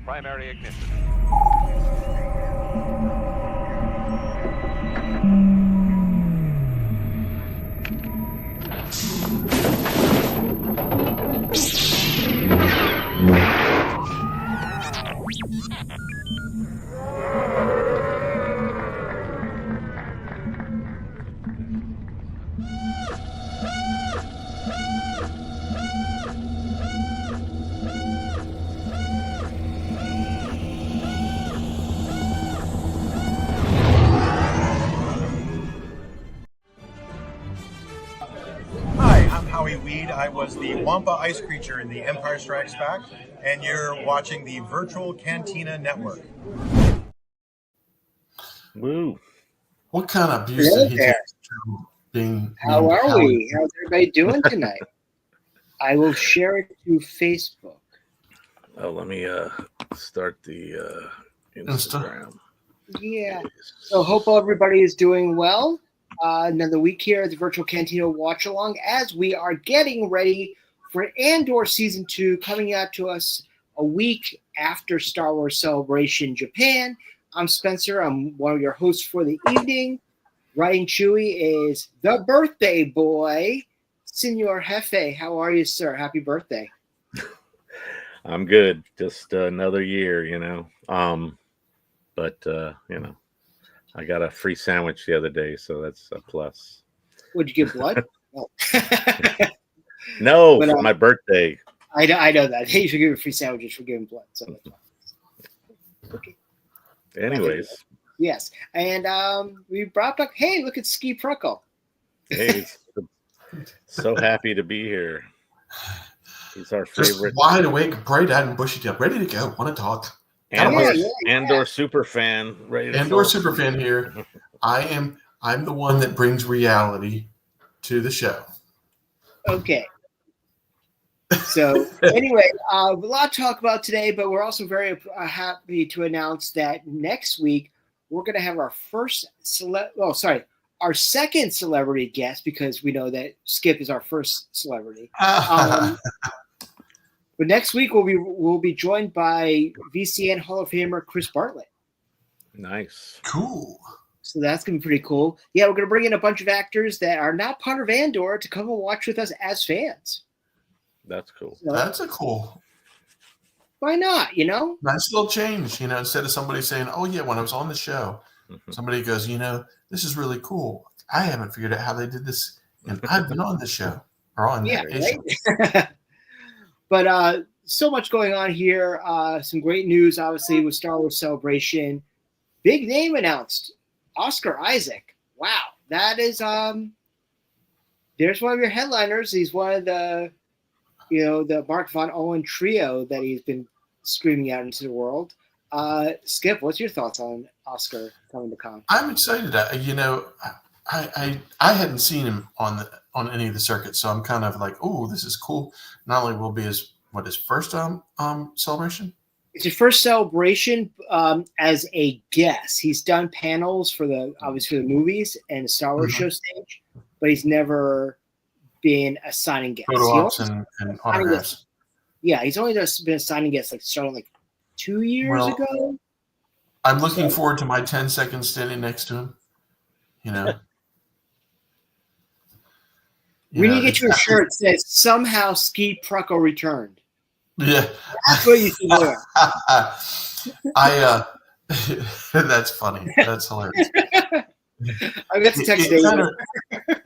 Primary ignition. Hi, I'm Howie Weed. I was the Wampa ice creature in The Empire Strikes Back, and you're watching the Virtual Cantina Network. Woo. What kind of abuse Hello did he there. take being How named are Howie? we? How's everybody doing tonight? I will share it to Facebook. Oh, let me start the Instagram. Yeah. So hope everybody is doing well. Another week here at the Virtual Cantina Watch Along as we are getting ready for Andor Season 2 coming out to us a week after Star Wars Celebration Japan. I'm Spencer. I'm one of your hosts for the evening. Riding Chewy is the birthday boy, Senor Jefe. How are you, sir? Happy birthday. I'm good. Just another year, you know. But you know, I got a free sandwich the other day, so that's a plus. Would you give blood? No. No, But, for my birthday. I know that. Hey, you should give free sandwiches for giving blood. So that's fine. Okay. Anyways, Yes. And we brought back, hey, look at Ski Pruckle. hey, so happy to be here. He's our Just favorite wide awake, bright-eyed, and bushy-tailed, ready to go. Want to talk? Andor super fan. Ready to Andor talk. super fan here. I'm the one that brings reality to the show. Okay. So anyway, a lot to talk about today, but we're also very happy to announce that next week we're going to have our our second celebrity guest, because we know that Skip is our first celebrity. But next week we'll be joined by VCN Hall of Famer Chris Bartlett. Nice. Cool. So that's going to be pretty cool. Yeah, we're going to bring in a bunch of actors that are not part of Andor to come and watch with us as fans. That's cool. So, That's a cool. why not, you know? Nice little change, you know, instead of somebody saying, oh, yeah, when I was on the show, somebody goes, you know, this is really cool. I haven't figured out how they did this, and I've been on the show. Or on Yeah, that right? But so much going on here. Some great news, obviously, with Star Wars Celebration. Big name announced. Oscar Isaac. Wow. That is there's one of your headliners. He's one of the the Mark Von Owen trio that he's been screaming out into the world. Skip, what's your thoughts on Oscar coming to con? I'm excited. You know, I hadn't seen him on any of the circuits, so I'm kind of like, oh, this is cool. Not only will be his first celebration. It's his first celebration as a guest. He's done panels for the movies and the Star Wars show stage, but he's never been a signing guest. Photo ops and autographs. Yeah, he's only just been a signing guest starting 2 years ago. I'm looking forward to my 10 seconds standing next to him. You know. We need to get you a shirt that says somehow Ski Pruckle returned. Yeah. That's what you should wear. That's funny. That's hilarious. I got to text David.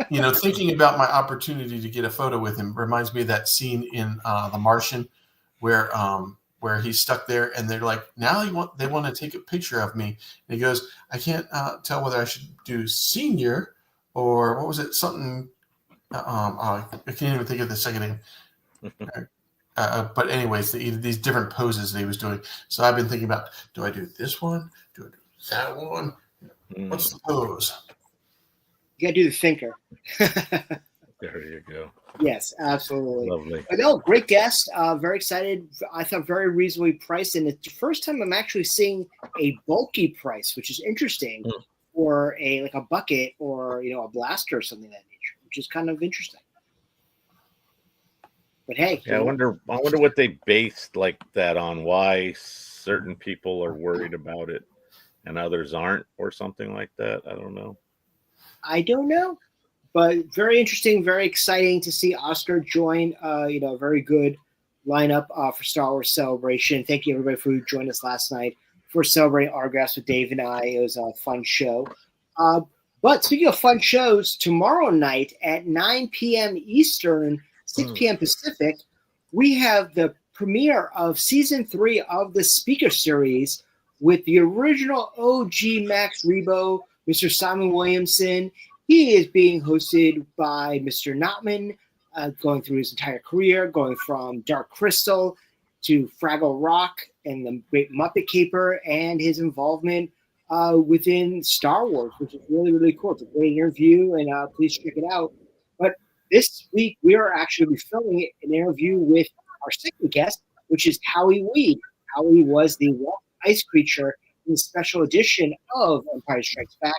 You know, thinking about my opportunity to get a photo with him reminds me of that scene in The Martian where he's stuck there and they're like, now they want to take a picture of me. And he goes, I can't tell whether I should do senior or what was it? Something. I can't even think of the second name. But anyways, these different poses that he was doing. So I've been thinking about, do I do this one? Do I do that one? What's the pose? You got to do the thinker. There you go. Yes, absolutely. Lovely. But no, great guest. Very excited. I thought very reasonably priced. And it's the first time I'm actually seeing a bulky price, which is interesting, for a bucket or a blaster or something of that nature, which is kind of interesting. But hey, yeah, I wonder what they based that on. Why certain people are worried about it and others aren't, or something like that. I don't know. I don't know, but very interesting, very exciting to see Oscar join. A very good lineup for Star Wars Celebration. Thank you everybody for joining us last night for celebrating Autographs with Dave and I. It was a fun show. But speaking of fun shows, tomorrow night at 9 p.m. Eastern, 6 p.m. Pacific, we have the premiere of Season 3 of the Speaker Series with the original OG Max Rebo, Mr. Simon Williamson. He is being hosted by Mr. Notman, going through his entire career, going from Dark Crystal to Fraggle Rock and the Great Muppet Caper, and his involvement within Star Wars, which is really, really cool. It's a great interview, and please check it out. But this week, we are actually filming an interview with our second guest, which is Howie Weed. Howie was the ice creature in the special edition of Empire Strikes Back,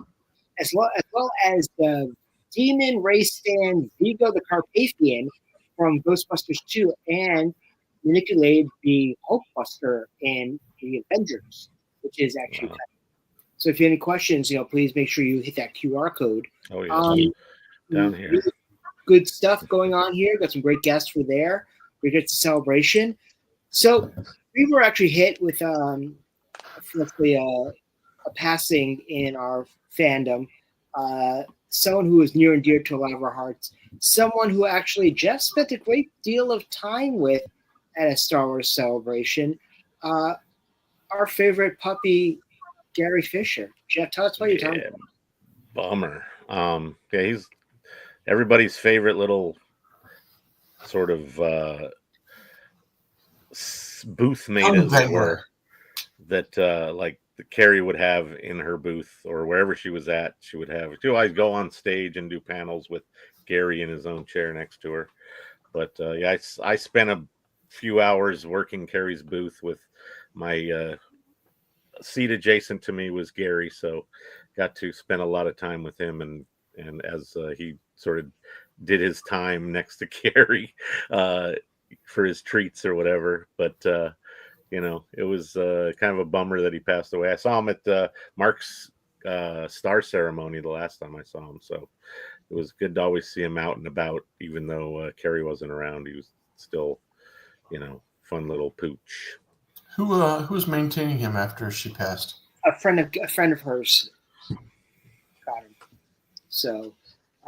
as well as the demon race stand Vigo the Carpathian from Ghostbusters 2, and manipulated the Hulkbuster in the Avengers, which is actually tight. So if you have any questions, please make sure you hit that QR code. Oh, yeah. Down here. Really good stuff going on here. Got some great guests for there. We get to celebration. So we were actually hit with unfortunately a passing in our fandom. Someone who is near and dear to a lot of our hearts. Someone who actually Jeff spent a great deal of time with at a Star Wars Celebration. Our favorite puppy, Gary Fisher. Jeff, tell us what you're talking about. Bummer. He's everybody's favorite little sort of booth mate, as it were, that like Carrie would have in her booth or wherever she was at. She would have to always go on stage and do panels with Gary in his own chair next to her. But I spent a few hours working Carrie's booth with my seat adjacent to me was Gary, so got to spend a lot of time with him, and as he sort of did his time next to Carrie for his treats or whatever. But it was kind of a bummer that he passed away. I saw him at Mark's star ceremony the last time I saw him, so it was good to always see him out and about, even though Carrie wasn't around. He was still, fun little pooch. Who's maintaining him after she passed? A friend of hers got him. So,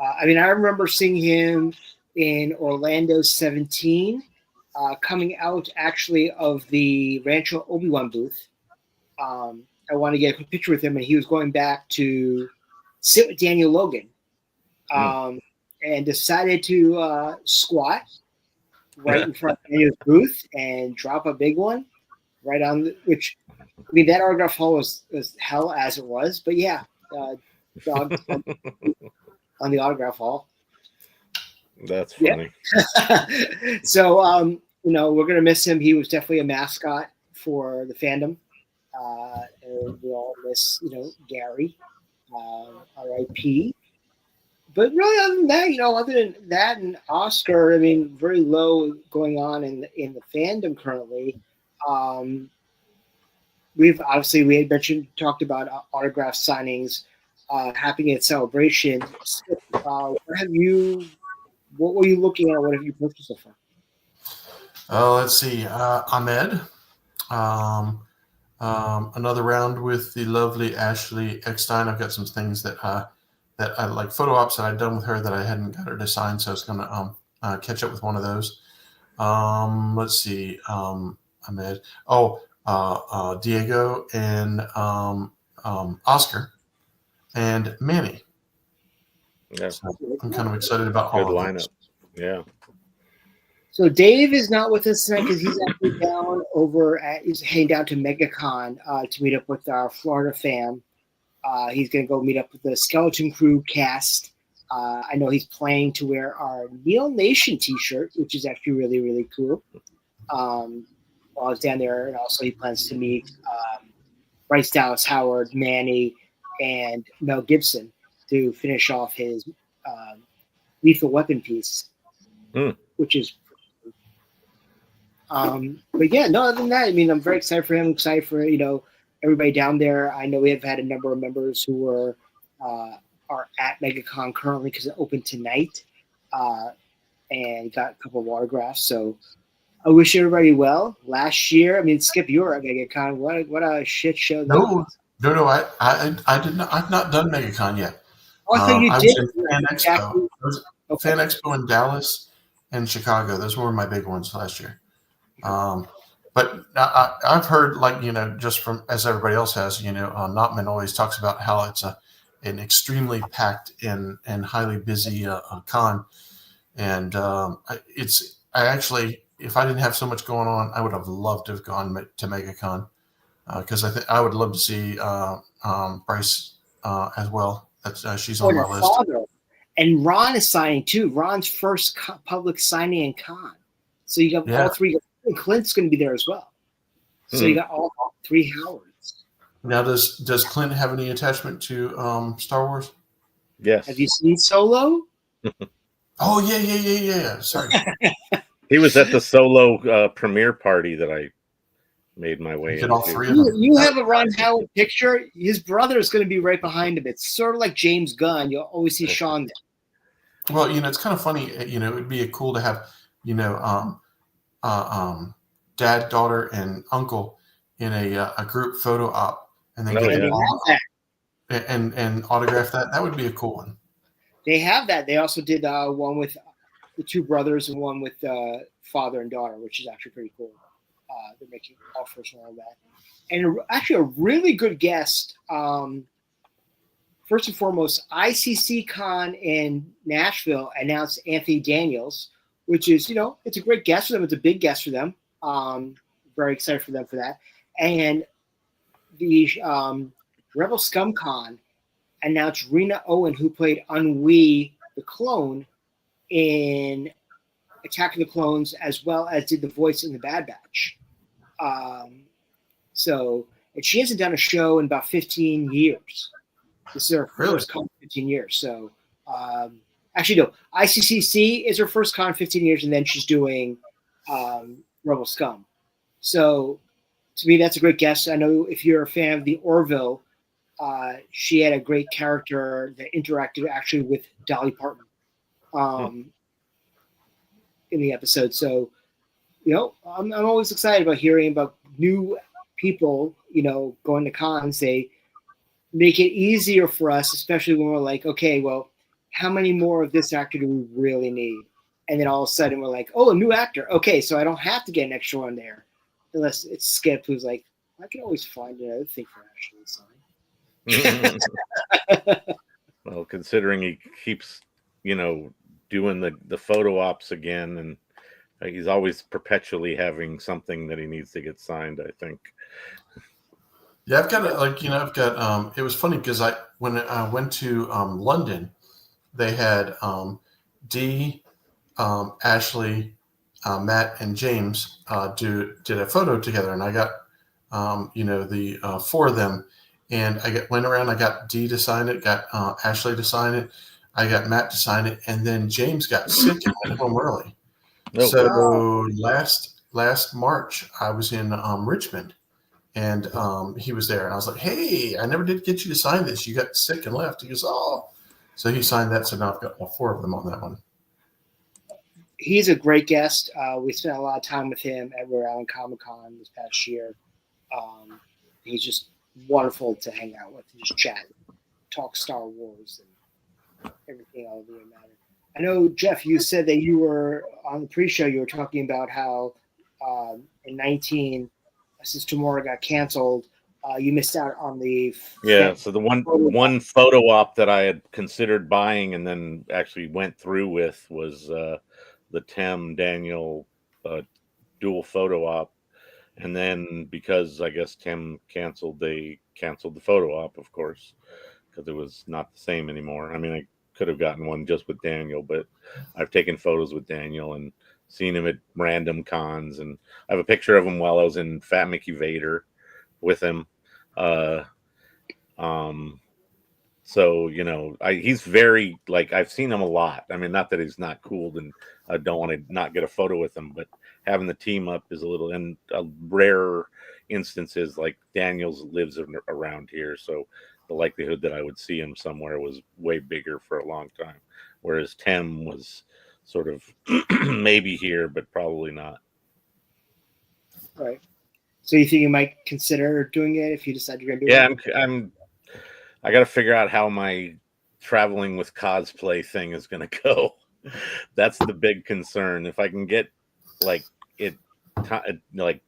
I remember seeing him in Orlando 17, coming out actually of the Rancho Obi-Wan booth. I wanted to get a quick picture with him, and he was going back to sit with Daniel Logan, and decided to squat right in front of Daniel's booth and drop a big one. Right on, that autograph hall was hell as it was, but yeah, dog on the autograph hall. That's funny. Yeah. So, we're gonna miss him. He was definitely a mascot for the fandom. And we all miss, Gary, R.I.P. But really, other than that and Oscar, very low going on in the fandom currently. We had talked about autograph signings happening at Celebration. What were you looking at? What have you purchased so far? Let's see. Ahmed. Another round with the lovely Ashley Eckstein. I've got some things that I like, photo ops that I'd done with her that I hadn't got her to sign, so I was going to catch up with one of those. Let's see. Ahmed. Diego and Oscar and Manny. Yeah. So I'm kind of excited about good all of lineup. those. Yeah. So Dave is not with us tonight because he's actually he's heading down to MegaCon to meet up with our Florida fam. He's going to go meet up with the Skeleton Crew cast. I know he's planning to wear our Neil Nation t-shirt, which is actually really, really cool. While I was down there, and also he plans to meet Bryce Dallas Howard, Manny, and Mel Gibson to finish off his Lethal Weapon piece, which is. But yeah, no, other than that, I mean, I'm very excited for him. Excited for everybody down there. I know we have had a number of members who are at MegaCon currently because it opened tonight, and got a couple of autographs. So I wish everybody well. Last year, I mean, Skip, you were at MegaCon. What a shit show that was. No. I did not. I've not done MegaCon yet. Oh, I thought you I did. was in Fan Expo. Fan Expo in Dallas and Chicago. Those were my big ones last year. But I've heard, like, just from, as everybody else has, Notman always talks about how it's an extremely packed and highly busy con. And I actually, if I didn't have so much going on, I would have loved to have gone to MegaCon, because I would love to see Bryce as well. She's on my list. Father. And Ron is signing too. Ron's first public signing in con. So you got all three. And Clint's going to be there as well. So you got all three Howards. Now, does Clint have any attachment to Star Wars? Yes. Have you seen Solo? Oh, yeah. Sorry. He was at the Solo premiere party that I made my way into. All three of them. You have a Ron Howard picture. His brother is going to be right behind him. It's sort of like James Gunn. You'll always see Sean there. Well, it's kind of funny. It would be cool to have, dad, daughter, and uncle in a group photo op, and then and autograph that. That would be a cool one. They have that. They also did one with the two brothers and one with father and daughter, which is actually pretty cool. They're making offers and all that. And actually a really good guest. First and foremost, ICC Con in Nashville announced Anthony Daniels, which is, it's a great guest for them. It's a big guest for them. Very excited for them for that. And the Rebel Scum Con announced Rena Owen, who played Ennui the clone in Attack of the Clones, as well as did the voice in The Bad Batch. And she hasn't done a show in about 15 years. This is her first con in 15 years. So, actually, no, ICCC is her first con in 15 years, and then she's doing Rebel Scum. So, to me, that's a great guest. I know if you're a fan of the Orville, she had a great character that interacted actually with Dolly Parton in the episode. So, I'm always excited about hearing about new people, going to cons. They make it easier for us, especially when we're like, okay, well, how many more of this actor do we really need? And then all of a sudden we're like, oh, a new actor. Okay, so I don't have to get an extra one there. Unless it's Skip, who's like, I can always find another thing for Ashley to sign. Well, considering he keeps, doing the photo ops again, and he's always perpetually having something that he needs to get signed, I think. Yeah, I've got it was funny because when I went to London, they had Dee, Ashley, Matt, and James did a photo together, and I got the four of them, and went around. I got Dee to sign it, got Ashley to sign it, I got Matt to sign it, and then James got sick and went home early. Last March I was in Richmond, and he was there, and I was like, "Hey, I never did get you to sign this. You got sick and left." He goes, "Oh," so he signed that. So now I've got all four of them on that one. He's a great guest. We spent a lot of time with him at Rhode Island Comic Con this past year. He's just wonderful to hang out with and just chat, talk Star Wars and everything all over the matter. I know, Jeff, you said that you were on the pre-show. You were talking about how in 19, since Tomorrow got canceled, you missed out on the So the one photo op that I had considered buying and then actually went through with was the Tim Daniel dual photo op, and then because I guess Tim canceled, they canceled the photo op, of course, because it was not the same anymore. I mean, I could have gotten one just with Daniel, but I've taken photos with Daniel and seen him at random cons, and I have a picture of him while I was in Fat Mickey Vader with him. So, he's very, like, I've seen him a lot. I mean, not that he's not cool and I don't want to not get a photo with him, but having the team up is a little, and a rare instances like Daniels lives around here. So the likelihood that I would see him somewhere was way bigger for a long time. Whereas Tem was sort of maybe here, but probably not. Right. So you think you might consider doing it if you decide you're going to do it? Yeah, I got to figure out how my traveling with cosplay thing is going to go. That's the big concern. If I can get like it like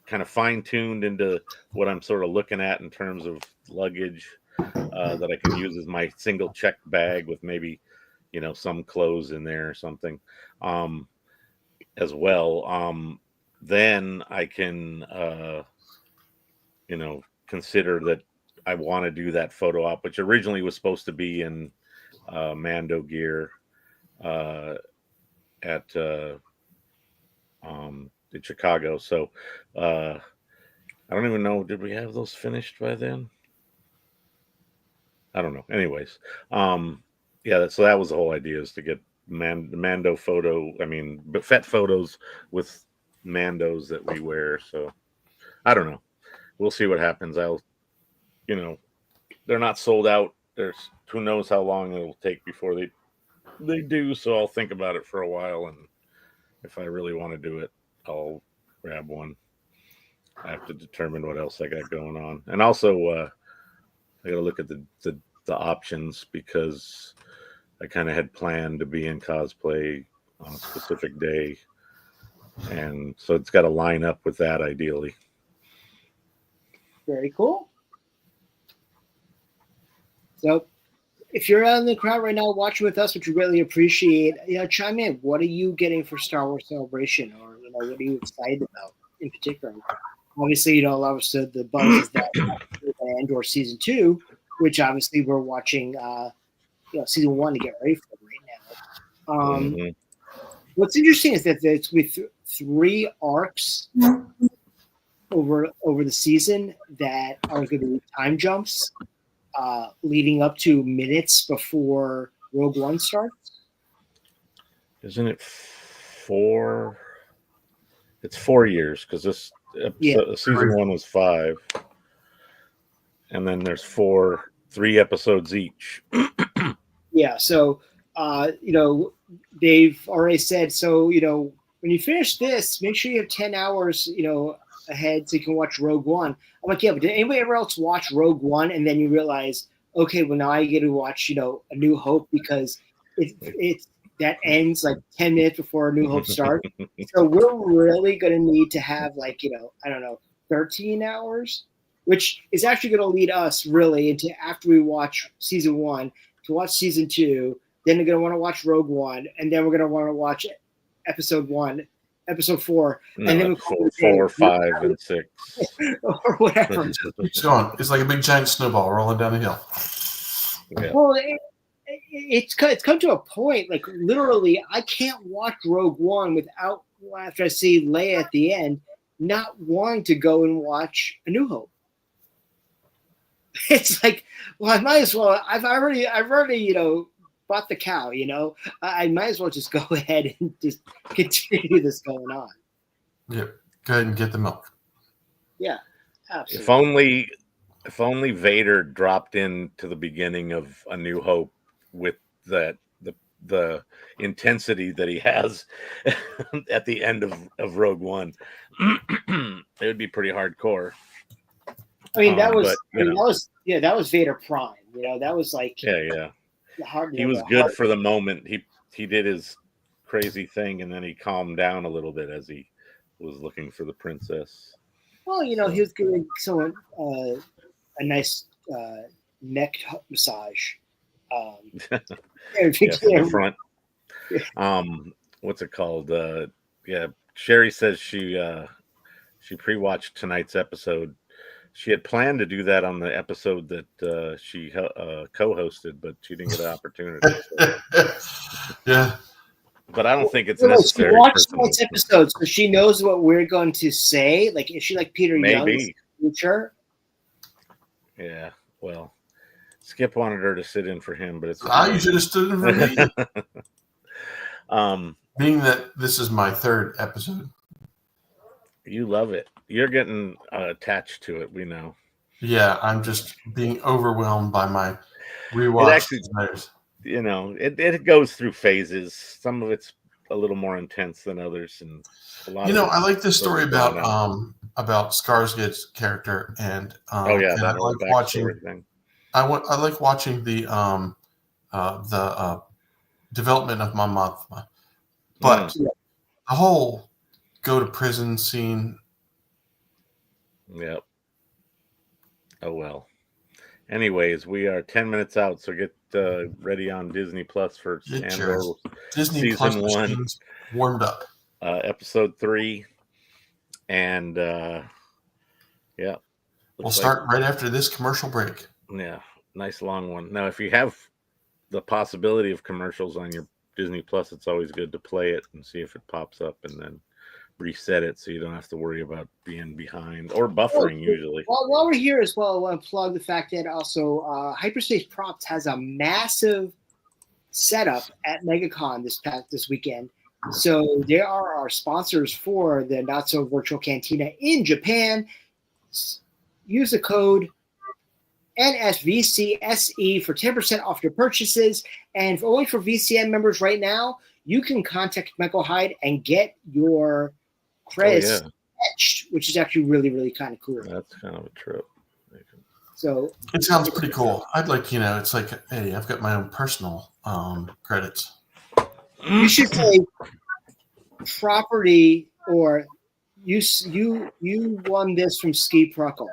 kind of fine tuned into what I'm sort of looking at in terms of luggage that I can use as my single check bag with maybe, some clothes in there or something as well. Then I can, consider that I want to do that photo op, which originally was supposed to be in Mando gear at in Chicago. So I don't even know. Did we have those finished by then? I don't know. Anyways, yeah. So that was the whole idea, is to get Mando photo. I mean, Fett photos with Mandos that we wear. So I don't know. We'll see what happens. They're not sold out. There's who knows how long it'll take before they do. So I'll think about it for a while, and if I really want to do it, I'll grab one. I have to determine what else I got going on, and also I got to look at the options, because I kind of had planned to be in cosplay on a specific day, and so it's got to line up with that ideally. Very cool. So if you're out in the crowd right now watching with us, which we really appreciate, chime in. What are you getting for Star Wars Celebration, or what are you excited about in particular? Obviously, obviously the buzz is that Andor season 2, which obviously we're watching, season 1 to get ready for right now. What's interesting is that it's with 3 arcs over the season that are going to be time jumps. Leading up to minutes before Rogue One starts. Isn't it 4? It's 4 years, because this season 1 was 5, and then there's 3 episodes each. Yeah, so they've already said, so when you finish this, make sure you have 10 hours ahead so you can watch Rogue One. I'm like, yeah, but did anybody ever else watch Rogue One and then you realize, okay, well now I get to watch A New Hope, because it's that ends like 10 minutes before A New Hope starts. So we're really going to need to have 13 hours, which is actually going to lead us really into, after we watch season 1, to watch season 2. Then we're going to want to watch Rogue One, and then we're going to want to watch episode 4, and then 4, 5, and 6, or whatever. It's going. It's like a big giant snowball rolling down the hill. Yeah. Well, it's come to a point, like literally, I can't watch Rogue One without, after I see Leia at the end, not wanting to go and watch A New Hope. It's like, well, I might as well. I've already bought the cow. I might as well just go ahead and just continue this going on. Yeah, go ahead and get the milk. Yeah, absolutely. If only Vader dropped into the beginning of A New Hope with the intensity that he has at the end of Rogue One, it would be pretty hardcore. I mean, that was Vader Prime. That was like, yeah. He was good for the moment. He did his crazy thing, and then he calmed down a little bit as he was looking for the princess. Well, he was giving someone a nice neck massage. From the front. What's it called? Sherry says she pre-watched tonight's episode. She had planned to do that on the episode that she co-hosted, but she didn't get an opportunity. So. Yeah. But I don't think it's necessary. She watched tonight's episode, so she knows what we're going to say. Like, is she like Peter Young's future? Yeah. Well, Skip wanted her to sit in for him, but it's you should have stood in for me. Being that this is my third episode. You love it. You're getting attached to it. We know. Yeah, I'm just being overwhelmed by my rewatch. It goes through phases. Some of it's a little more intense than others, and a lot. I like this story about Skarsgård's character, and I like watching thing. I like watching the development of Mon Mothma, but the whole go to prison scene. Yep. Oh well. Anyways, we are 10 minutes out, so get ready on Disney Plus for Andor Disney season Plus 1, warmed up, episode 3, and we'll start right after this commercial break. Yeah, nice long one. Now, if you have the possibility of commercials on your Disney Plus, it's always good to play it and see if it pops up, and then reset it so you don't have to worry about being behind or buffering usually. Well, while we're here as well, I want to plug the fact that also Hyperspace Props has a massive setup at MegaCon this weekend. So they are our sponsors for the Not So Virtual Cantina in Japan. Use the code NSVCSE for 10% off your purchases. And only for VCN members right now, you can contact Michael Hyde and get your credits etched, which is actually really, really kind of cool. That's kind of a trip. So it sounds pretty cool. I'd like, it's like, hey, I've got my own personal credits. You should say property, or you won this from Ski Pruckle.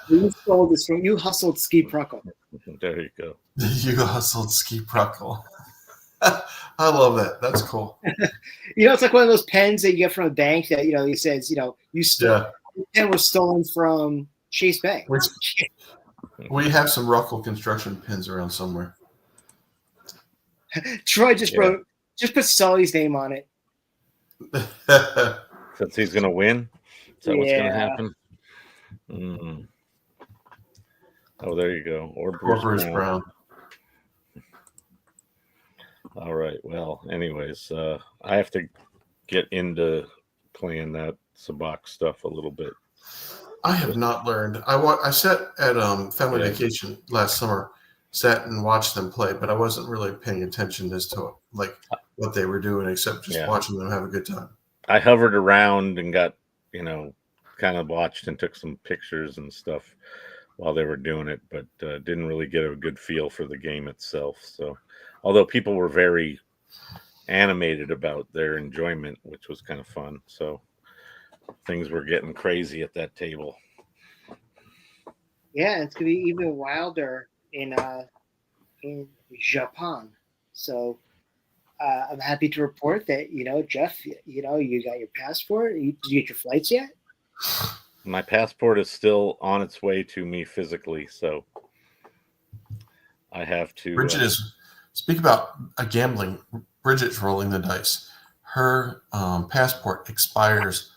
You stole this from, you hustled Ski Pruckle. There you go. You hustled Ski Pruckle. I love that. That's cool. It's like one of those pens that you get from a bank that, it says, you stole. Yeah. The pen was stolen from Chase Bank. We have some Ruckle construction pins around somewhere. Troy just put Sully's name on it. Since he's going to win? Is that what's going to happen? Mm-hmm. Oh, there you go. Or Bruce Brown. All right. Well, anyways, I have to get into playing that Sabak stuff a little bit. I have not learned. I sat at family vacation last summer, sat and watched them play, but I wasn't really paying attention as to like what they were doing, except just watching them have a good time. I hovered around and got, kind of watched and took some pictures and stuff while they were doing it, but didn't really get a good feel for the game itself. So, although people were very animated about their enjoyment, which was kind of fun. So things were getting crazy at that table. Yeah, it's gonna be even wilder in Japan. So I'm happy to report that Jeff, you got your passport. Did you get your flights yet? My passport is still on its way to me physically, so I have to. Bridget speak about gambling. Bridget's rolling the dice. Her passport expires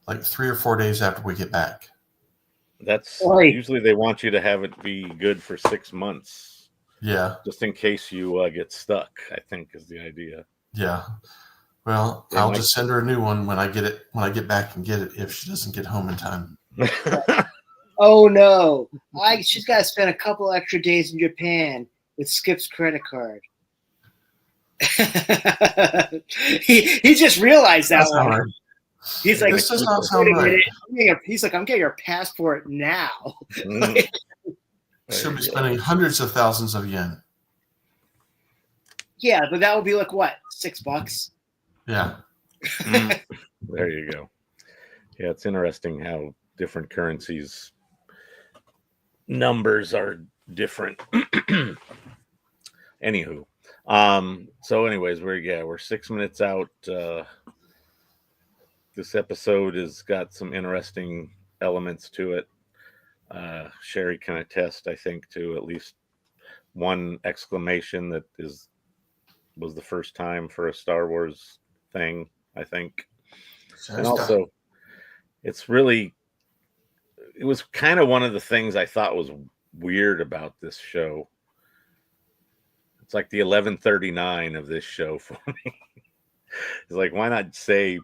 like 3 or 4 days after we get back. That's usually they want you to have it be good for 6 months. Yeah. Just in case you get stuck, I think is the idea. Yeah. Well, I'll just send her a new one when I get it, when I get back and get it, if she doesn't get home in time. Oh no. She's got to spend a couple extra days in Japan with Skip's credit card. he just realized that one. Right. He's like, this does not sound right. He's like, I'm getting your passport now. She'll be spending hundreds of thousands of yen. Yeah, but that would be like what, $6? Yeah. There you go. Yeah, it's interesting how different currencies numbers are different. Anywho. So anyways, we're 6 minutes out. This episode has got some interesting elements to it. Sherry can attest, I think, to at least one exclamation that was the first time for a Star Wars thing, I think. And also, it was kind of one of the things I thought was weird about this show. It's like the 1139 of this show for me. It's like, why not say,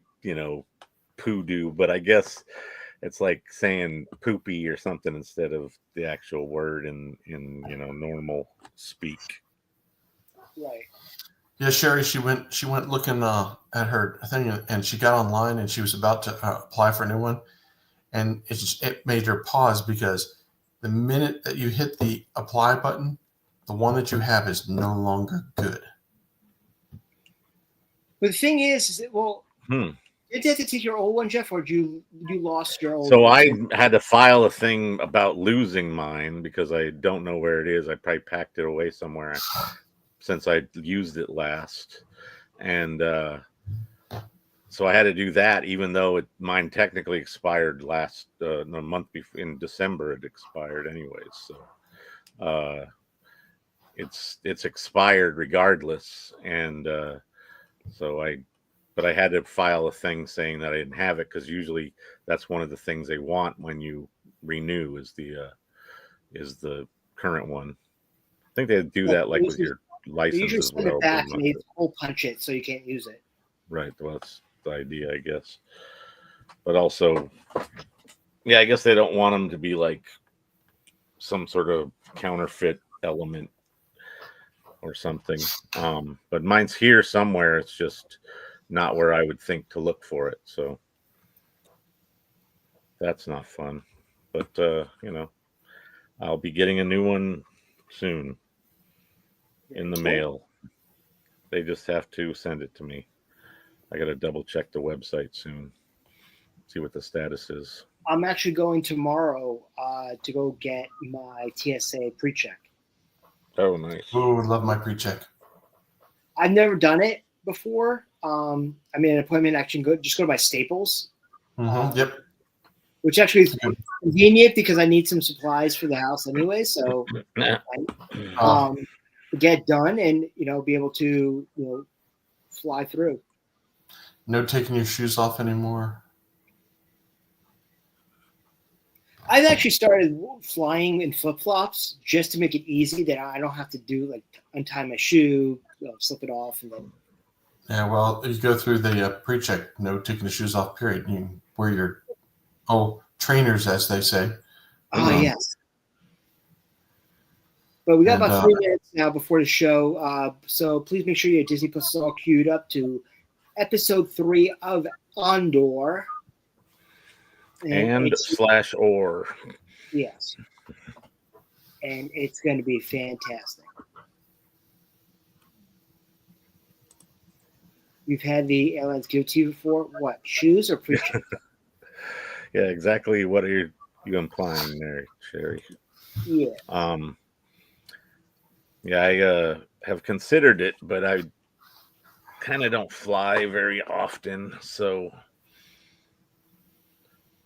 poodoo? But I guess it's like saying poopy or something instead of the actual word in normal speak. Right. Yeah, Sherry, she went looking at her thing, and she got online, and she was about to apply for a new one, and it made her pause because the minute that you hit the apply button, the one that you have is no longer good. But the thing is that, well, did you have to take your old one, Jeff, or you lost your old So one? I had to file a thing about losing mine because I don't know where it is. I probably packed it away somewhere since I used it last. And so I had to do that, even though mine technically expired last a month before, in December. It expired anyways. So it's expired regardless. And but I had to file a thing saying that I didn't have it, because usually that's one of the things they want when you renew is the current one. I think they do that like with your license usually as send well. it back and they hole punch it so you can't use it. Right. Well, that's the idea, I guess. But also, yeah, I guess they don't want them to be like some sort of counterfeit element or something. But mine's here somewhere. It's just not where I would think to look for it. So that's not fun. But I'll be getting a new one soon in the mail. They just have to send it to me. I got to double check the website soon, see what the status is. I'm actually going tomorrow to go get my TSA pre-check. Oh, nice. Oh, I love my pre-check. I've never done it before. I made an appointment. Actually, just go to my Staples. Yep. Which actually is convenient because I need some supplies for the house anyway. So get done and be able to fly through. No taking your shoes off anymore. I've actually started flying in flip-flops just to make it easy that I don't have to do like untie my shoe, slip it off, and then. Yeah, well, you go through the pre-check, no taking the shoes off period. You wear your trainers, as they say. Yes. But we got about 3 minutes now before the show, so please make sure your Disney Plus is all queued up to episode 3 of Andor. /or. Yes. And it's going to be fantastic. You've had the airlines give to you before. What, shoes or pre-check? Yeah, exactly. What are you implying there, Sherry? Yeah. Yeah, I have considered it, but I kind of don't fly very often. So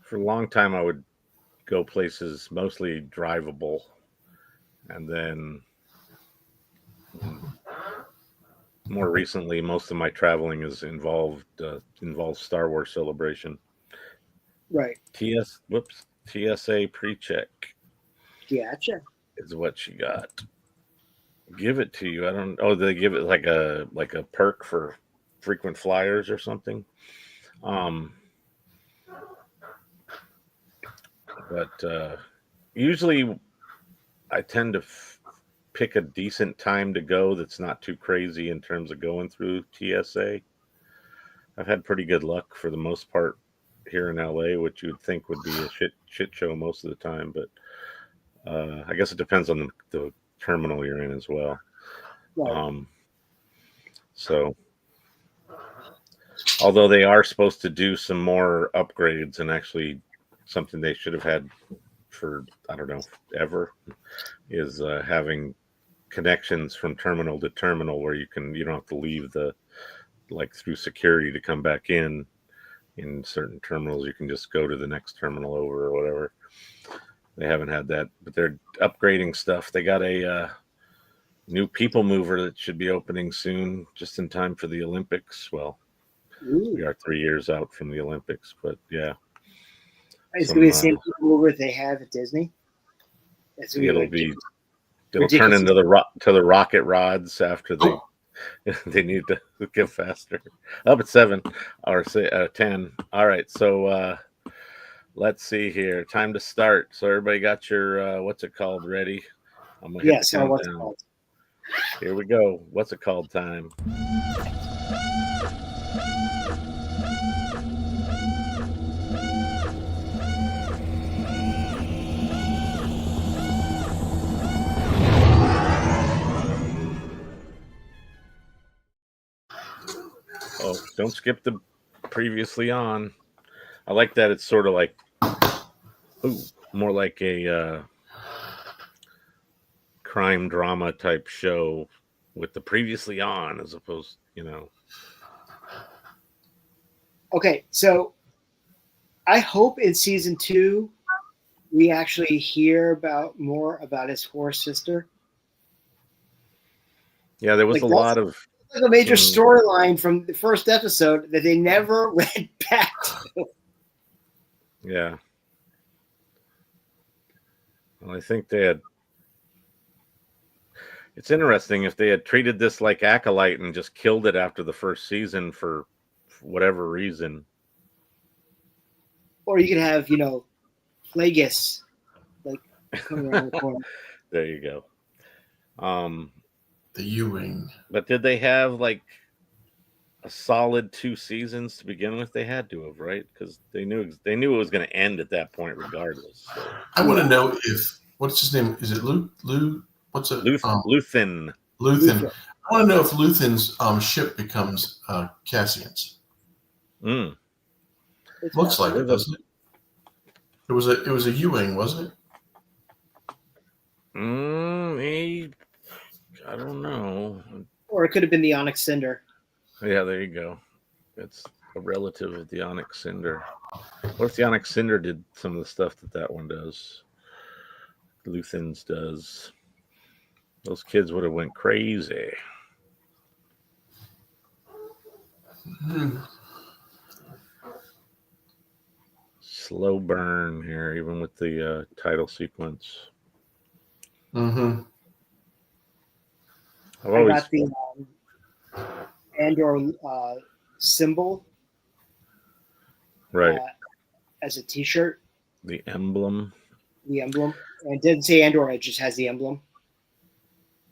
for a long time, I would go places mostly drivable, and then more recently, most of my traveling is involves Star Wars Celebration. Right. TSA pre-check. Gotcha. Is what she got. Give it to you. I don't. Oh, they give it like a perk for frequent flyers or something. But usually, I tend to pick a decent time to go that's not too crazy in terms of going through TSA. I've had pretty good luck for the most part here in LA, which you'd think would be a shit show most of the time, but I guess it depends on the terminal you're in as well. Right. So although they are supposed to do some more upgrades, and actually something they should have had for, I don't know, ever, is having connections from terminal to terminal where you don't have to leave through security to come back in certain terminals. You can just go to the next terminal over or whatever. They haven't had that, but they're upgrading stuff. They got a new people mover that should be opening soon, just in time for the Olympics. Well, we are 3 years out from the Olympics, but yeah. It's going to be the same people mover they have at Disney? It's gonna be like it'll turn into the rocket rods after they they need to get faster. Up at 7 or 10. All right, so let's see here. Time to start. So everybody got your what's it called ready? I'm gonna hit the what's it countdown. called? Here we go. What's it called time? Oh, don't skip the previously on. I like that it's sort of like more like a crime drama type show with the previously on as opposed, Okay, so I hope in season 2 we actually hear more about his horse sister. Yeah, there was a lot of a major storyline from the first episode that they never went back to. Yeah. Well, I think they had. It's interesting if they had treated this like Acolyte and just killed it after the first season for whatever reason. Or you could have, Plagueis, like coming around the corner. There you go. The Ewing. But did they have like a solid 2 seasons to begin with? They had to have, right? Because they knew it was going to end at that point, regardless. So. I want to know what's his name? Is it Luthen? Luthen. Luthen. I want to know if Luthen's ship becomes Cassian's. Looks like it, doesn't it? It was a Ewing, wasn't it? I don't know. Or it could have been the Onyx Cinder. Yeah, there you go. It's a relative of the Onyx Cinder. What if the Onyx Cinder did some of the stuff that one does? Luthen's does. Those kids would have went crazy. Slow burn here, even with the title sequence. Mm-hmm. I got the Andor symbol, right, as a T-shirt. The emblem. And it didn't say Andor; it just has the emblem.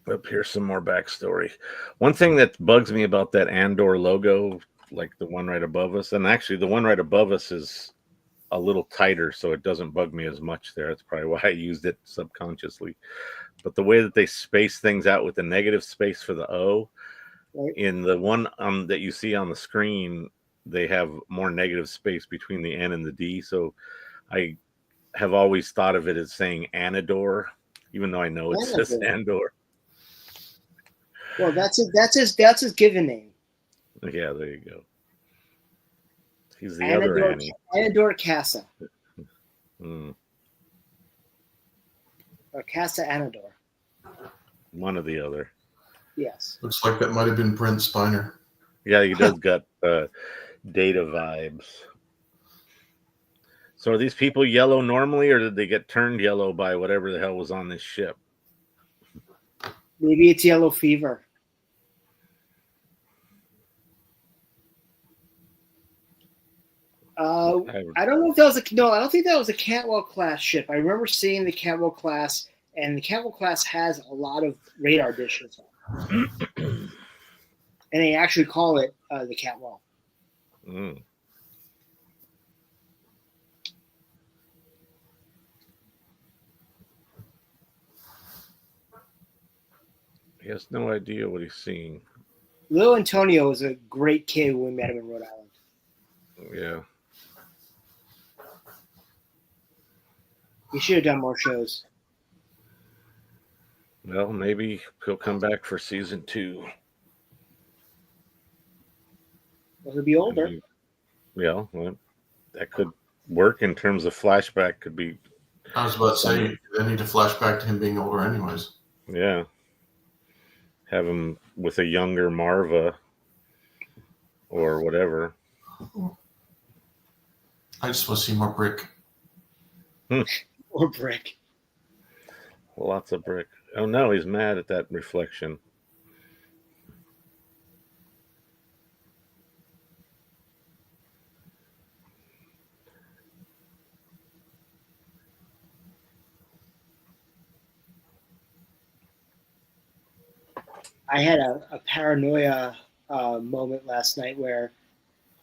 Up here's some more backstory. One thing that bugs me about that Andor logo, like the one right above us, and actually the one right above us is a little tighter, so it doesn't bug me as much there. That's probably why I used it subconsciously. But the way that they space things out with the negative space for the O, right. In the one that you see on the screen, they have more negative space between the N and the D. So I have always thought of it as saying Anador, even though I know it says Andor. Well, that's his given name. Yeah, there you go. He's the other Annie. Anador Casa. Or Casa Anador. One or the other. Yes. Looks like that might have been Brent Spiner. Yeah, he does got Data vibes. So are these people yellow normally, or did they get turned yellow by whatever the hell was on this ship? Maybe it's yellow fever. I don't know if that was I don't think that was a Cantwell class ship. I remember seeing the Cantwell class, and the Cantwell class has a lot of radar dishes on it. And they actually call it the Cantwell. He has no idea what he's seeing. Lil Antonio was a great kid when we met him in Rhode Island. Yeah. He should have done more shows. Well, maybe he'll come back for season 2. Well, he'll be older. Well, that could work in terms of flashback. Could be. I was about to say, they need to flash back to him being older anyways. Yeah. Have him with a younger Marva or whatever. I just want to see more Brick. Or Brick. Lots of brick. Oh no, he's mad at that reflection. I had a paranoia moment last night where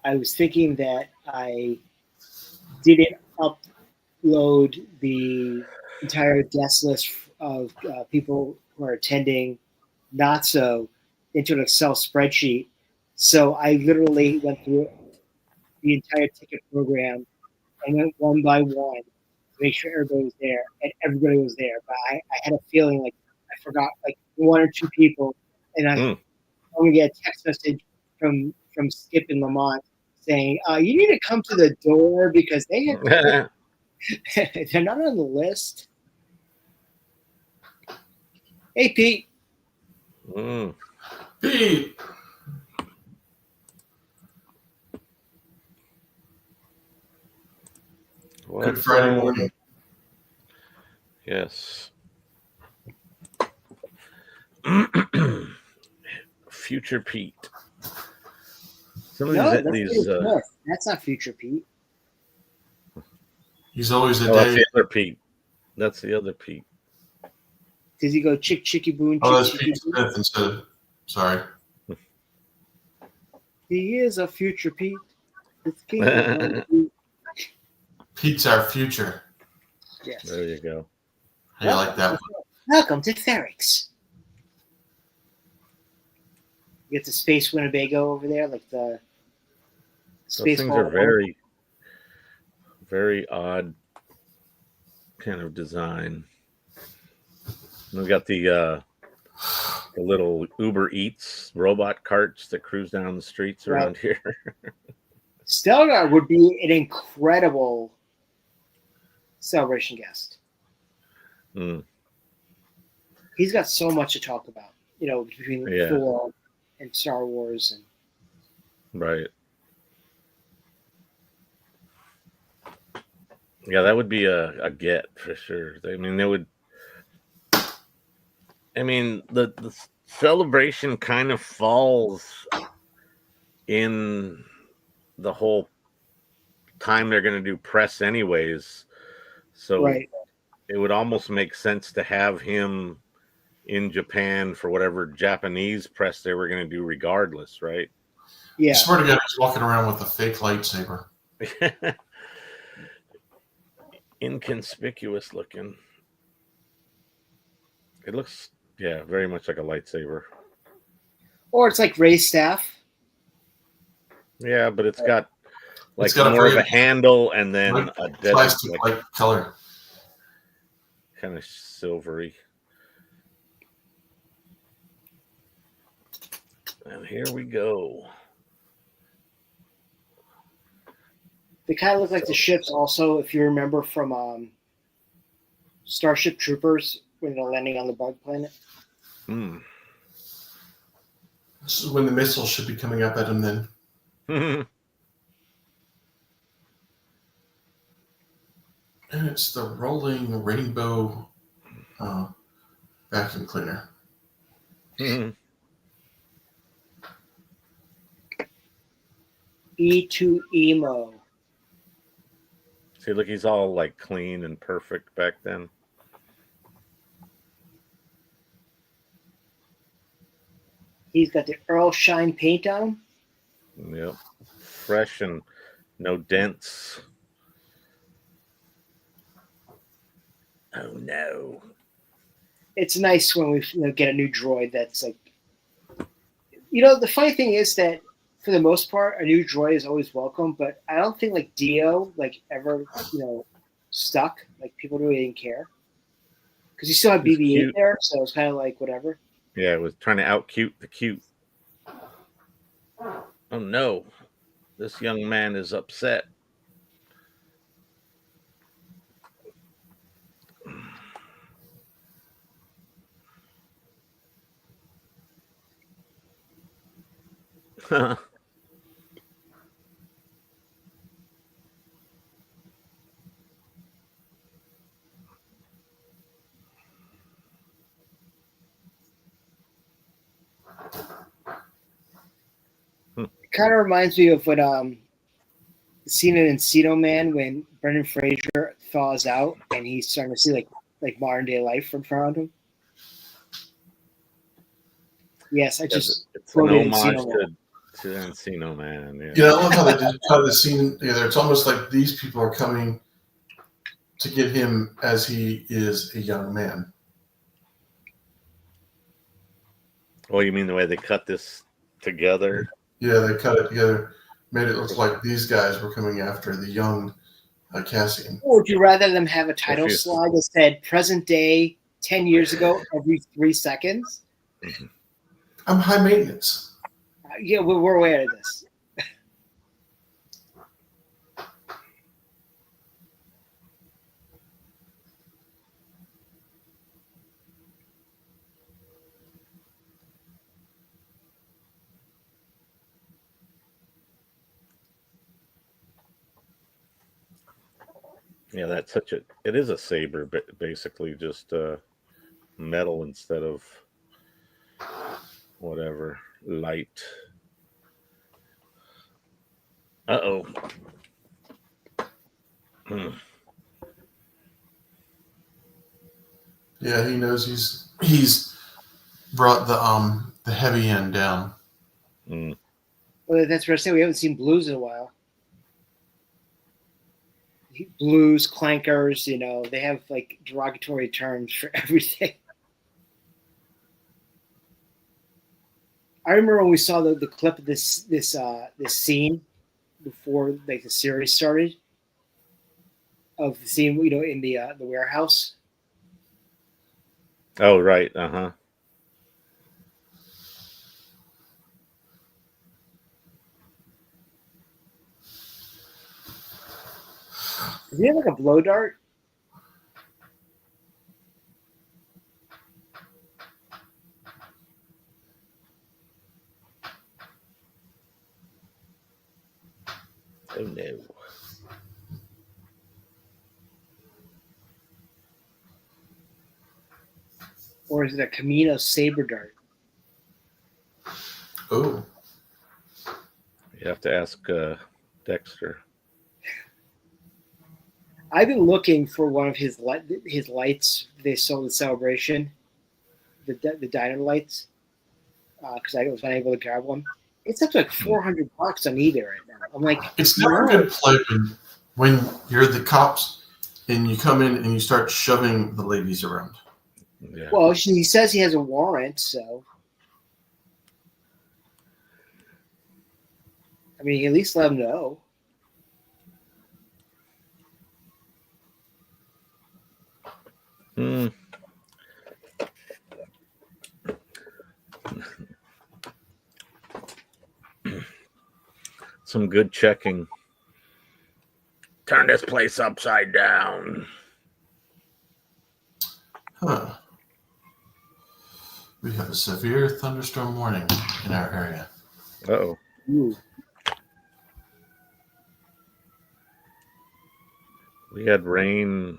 I was thinking that I didn't upload the entire guest list of people who are attending Not So into an Excel spreadsheet. So I literally went through the entire ticket program and went one by one to make sure everybody was there, and everybody was there. But I had a feeling like I forgot like one or two people, and I'm gonna get a text message from Skip and Lamont saying, "You need to come to the door because they have they're not on the list." Hey, Pete. Pete. Good Friday morning. Yes. Future Pete. Some of these that's not Future Pete. He's always a day. That's the other Pete. That's the other Pete. Does he go chicky boon? Oh, that's Pete Smith instead of. Sorry. He is a future Pete. It's Pete. Pete's our future. Yes. There you go. How you like that one? Welcome to Ferrix. You get the Space Winnebago over there, like the Space. Those things are very, very odd kind of design. And we got the little Uber Eats robot carts that cruise down the streets around here. Stelgar would be an incredible celebration guest. He's got so much to talk about, between Thor and Star Wars and right. Yeah, that would be a get for sure. I mean, they would. I mean, the celebration kind of falls in the whole time they're going to do press anyways. So it would almost make sense to have him in Japan for whatever Japanese press they were going to do regardless, right? Yeah. I swear to God, he's walking around with a fake lightsaber. Inconspicuous looking. It looks, very much like a lightsaber. Or it's like Rey's staff. Yeah, but it's got more of a handle and then a plastic like color. Kind of silvery. And here we go. They kind of look like the ships also, if you remember from Starship Troopers when they're landing on the bug planet. This is when the missiles should be coming up at them then. And it's the rolling rainbow vacuum cleaner. E2 Emo. See, look, he's all like clean and perfect back then. He's got the Earl Shine paint on him. Yep. Fresh and no dents. Oh, no. It's nice when we get a new droid that's like... the funny thing is that for the most part, a new droid is always welcome, but I don't think like Dio ever stuck. Like people really didn't care because you still have BB-8 there, so it's kind of like whatever. Yeah, it was trying to out cute the cute. Oh no, this young man is upset. kind of reminds me of what the scene in Encino Man when Brendan Fraser thaws out and he's starting to see like modern day life in front of him. Yes, I just it's an quoted homage Encino Man. to Encino Man. Yeah. Yeah, I love how they did cut the scene together. It's almost like these people are coming to get him as he is a young man. Oh, you mean the way they cut this together? Yeah, they cut it together, made it look like these guys were coming after the young Cassian. Or would you rather them have a title slide that said present day 10 years ago every 3 seconds? I'm high maintenance. Yeah, we're aware of this. Yeah, that's such a. It is a saber, but basically just metal instead of whatever light. Uh-oh. Yeah, he knows he's brought the heavy end down. Mm. Well, that's what I say. We haven't seen blues in a while. Blues, clankers, they have like derogatory terms for everything. I remember when we saw the clip of this scene before like the series started of the scene, in the warehouse. Oh, right. Uh-huh. Does he have like a blow dart? Oh, no. Or is it a Camino saber dart? Oh. You have to ask Dexter. I've been looking for one of his lights they sold at Celebration, the diner lights, because I was unable to grab one. It's up to like $400 on eBay right now. I'm like, it's never a good play when you're the cops and you come in and you start shoving the ladies around. Yeah. Well, he says he has a warrant, so I mean, at least let him know. Some good checking. Turn this place upside down. Huh. We have a severe thunderstorm warning in our area. Uh-oh. Ooh. We had rain.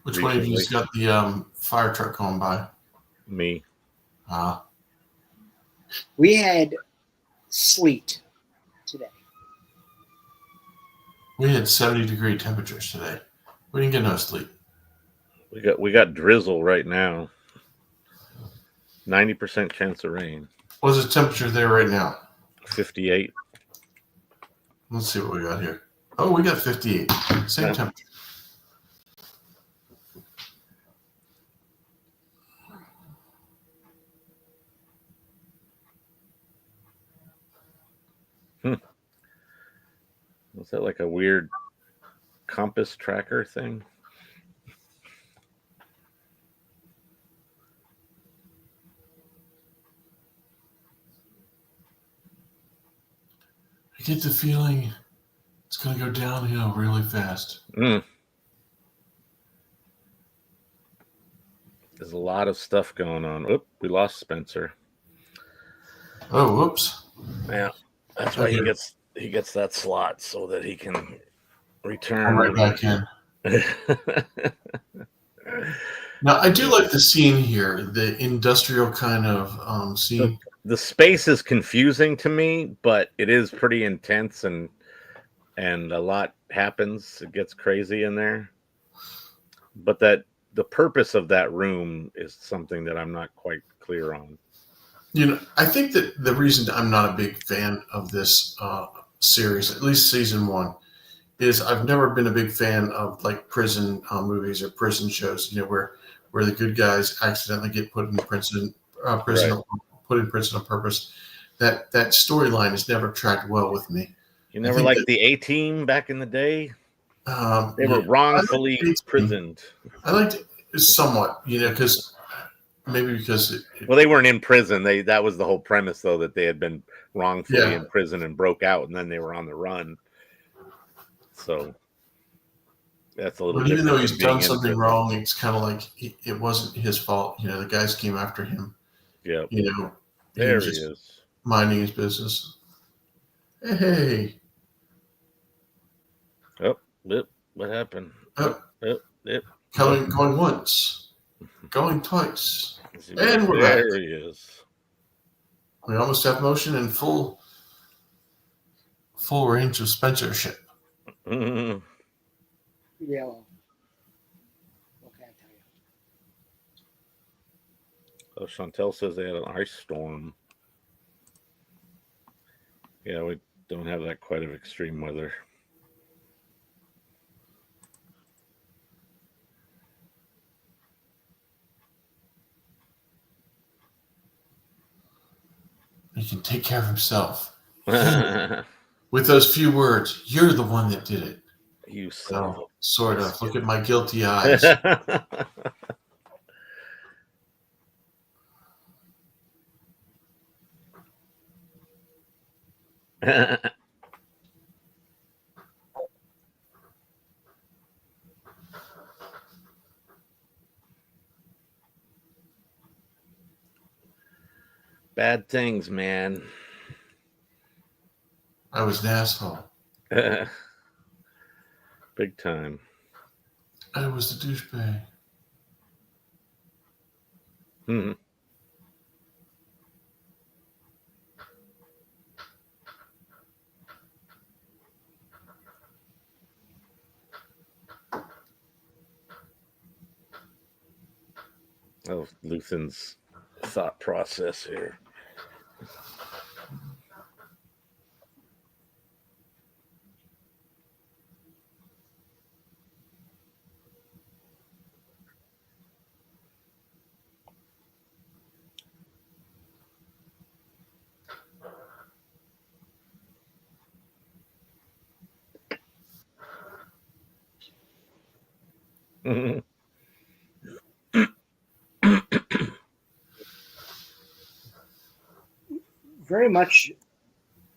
Which one of you got the fire truck going by? Me. We had sleet today. We had 70-degree temperatures today. We didn't get no sleep. We got drizzle right now. 90% chance of rain. What's the temperature there right now? 58. Let's see what we got here. Oh, we got 58. Same temperature. Was that like a weird compass tracker thing? I get the feeling it's going to go downhill really fast. There's a lot of stuff going on. Oop, we lost Spencer. Oh, whoops. Yeah, that's why he gets that slot so that he can return. I'm right back in. Now, I do like the scene here, the industrial kind of scene. the space is confusing to me, but it is pretty intense and a lot happens. It gets crazy in there. But that the purpose of that room is something that I'm not quite clear on. I think that the reason I'm not a big fan of this series, at least season 1, is I've never been a big fan of like prison movies or prison shows. Where the good guys accidentally get put in prison, Right. put in prison on purpose. That storyline has never tracked well with me. You never liked the A-Team back in the day? They were wrongfully imprisoned. I liked it somewhat, because maybe because well, they weren't in prison. That was the whole premise, though, that they had been wrongfully in prison and broke out, and then they were on the run. So that's a little. But even though he's done something wrong, it's kind of like it wasn't his fault. The guys came after him. Yeah. There he is, minding his business. Hey. Oh, what happened? Yep. Going once, going twice, and we're back. There he is. We almost have motion in full range of censorship. Mm-hmm. Yeah. Well, what can I tell you? Oh, Chantel says they had an ice storm. Yeah, we don't have that quite of extreme weather. He can take care of himself. With those few words, you're the one that did it. You son sort of. Look at my guilty eyes. Bad things, man. I was an asshole. Big time. I was the douchebag. Mm-hmm. Oh, Luthen's thought process here. Mm-hmm. Very much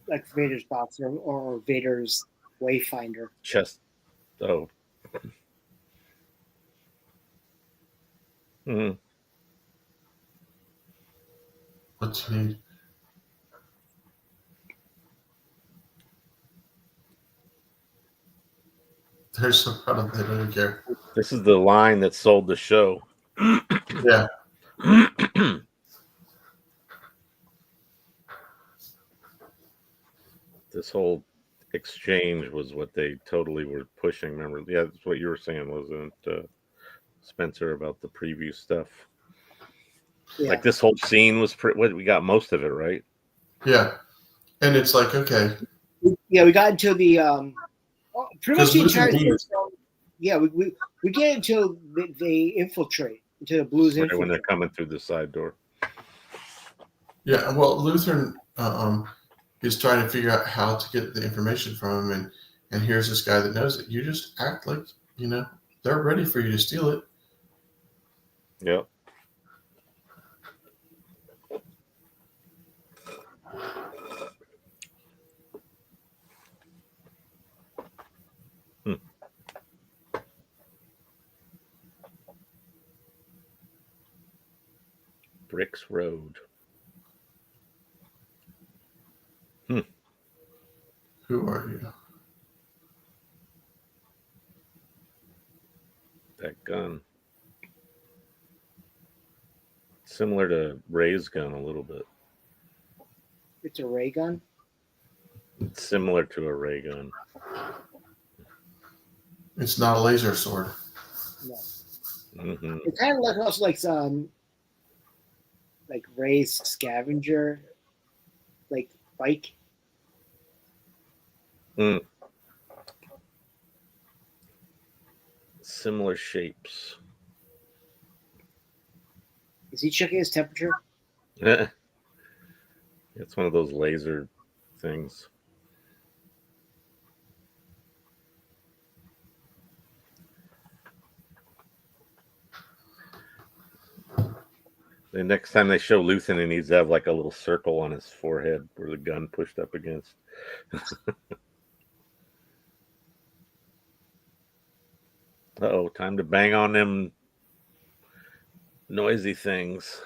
like Vader's boxer or Vader's Wayfinder. Chest. Oh. Mm-hmm. What you need? They're so proud of they don't care. This is the line that sold the show. Yeah. This whole exchange was what they totally were pushing. Remember? Yeah, that's what you were saying, wasn't Spencer, about the preview stuff? Yeah. Like this whole scene was we got most of it, right? Yeah. And it's like, okay. Yeah, we got into the pretty much the entire thing. Yeah, we get until they infiltrate, until the Blues infiltrate. When they're coming through the side door. Yeah, well, Lutheran is trying to figure out how to get the information from him, and here's this guy that knows it. You just act like, they're ready for you to steal it. Yep. Bricks Road. Who are you? That gun. Similar to Ray's gun a little bit. It's a ray gun. It's similar to a ray gun. It's not a laser sword. No. Mm-hmm. It kind of looks like some like Ray's scavenger like bike. Mm. Similar shapes. Is he checking his temperature? It's one of those laser things. The next time they show Luthen, he needs to have like a little circle on his forehead where the gun pushed up against. Uh-oh, time to bang on them noisy things.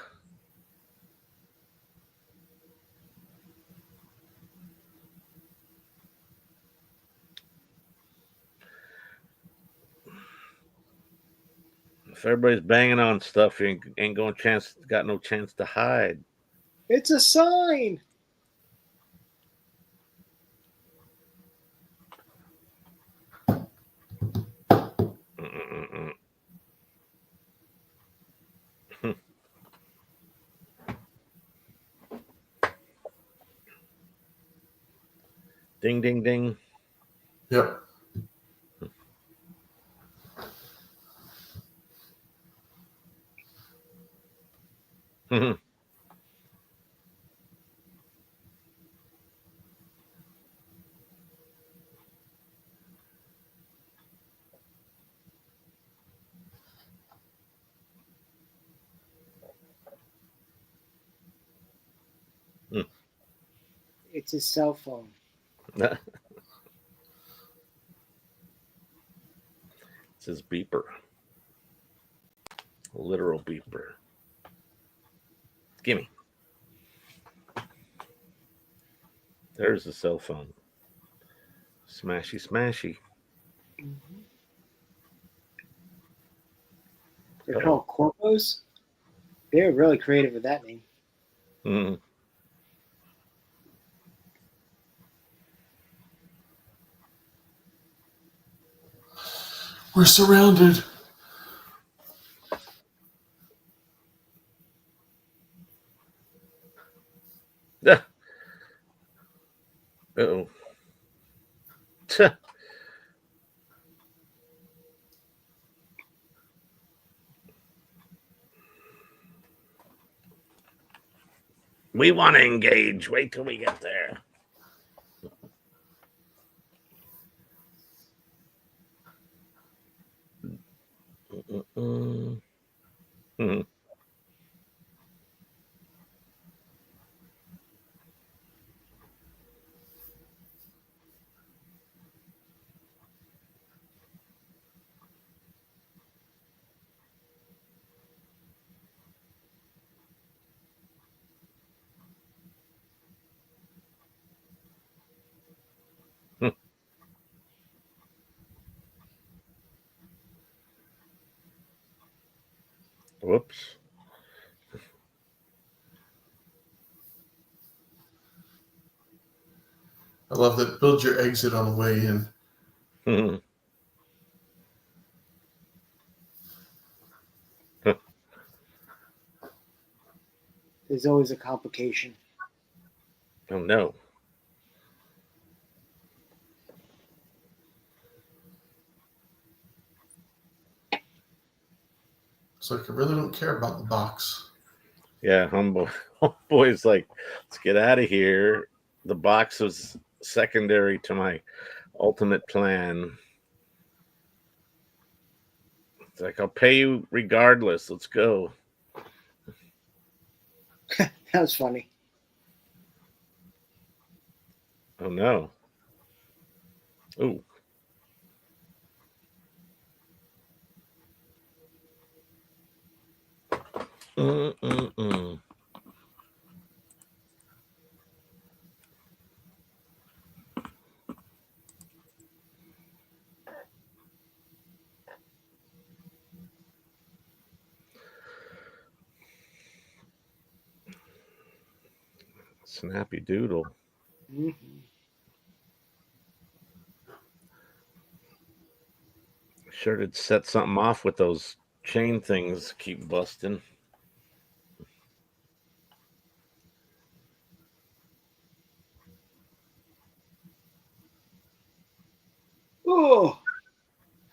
If everybody's banging on stuff, you ain't got no chance to hide. It's a sign. Mm-mm-mm. Ding, ding, ding. Yep. It's his cell phone. It's his beeper. A literal beeper. Gimme. There's the cell phone. Smashy, smashy. Mm-hmm. They're called corpos. They're really creative with that name. Mm. We're surrounded. Uh-oh. We want to engage. Wait till we get there. Mm-hmm. Whoops. I love that. Build your exit on the way in. Mm-hmm. There's always a complication. Oh no. It's like I really don't care about the box. Yeah, homeboy's like, let's get out of here. The box was secondary to my ultimate plan. It's like, I'll pay you regardless. Let's go. That was funny. Oh no. Ooh. Mm-mm-mm. Snappy Doodle. Mm-hmm. Sure did set something off with those chain things keep busting. Oh,